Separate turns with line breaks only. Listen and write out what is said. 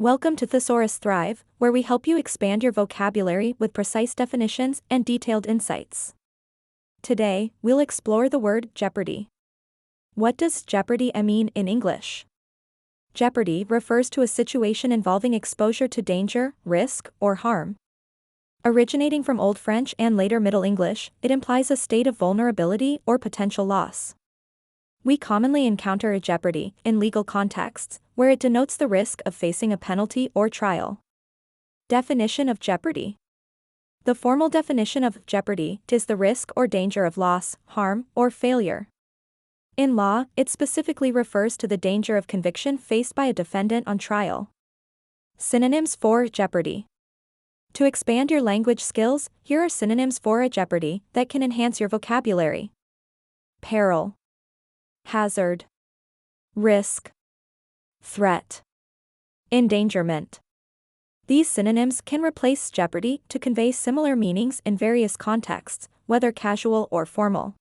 Welcome to Thesaurus Thrive, where we help you expand your vocabulary with precise definitions and detailed insights. Today, we'll explore the word jeopardy. What does jeopardy mean in English? Jeopardy refers to a situation involving exposure to danger, risk, or harm. Originating from Old French and later Middle English, it implies a state of vulnerability or potential loss. We commonly encounter a jeopardy in legal contexts, where it denotes the risk of facing a penalty or trial. Definition of jeopardy. The formal definition of jeopardy is the risk or danger of loss, harm, or failure. In law, it specifically refers to the danger of conviction faced by a defendant on trial. Synonyms for jeopardy. To expand your language skills, here are synonyms for a jeopardy that can enhance your vocabulary. Peril, hazard, risk, threat, endangerment. These synonyms can replace jeopardy to convey similar meanings in various contexts, whether casual or formal.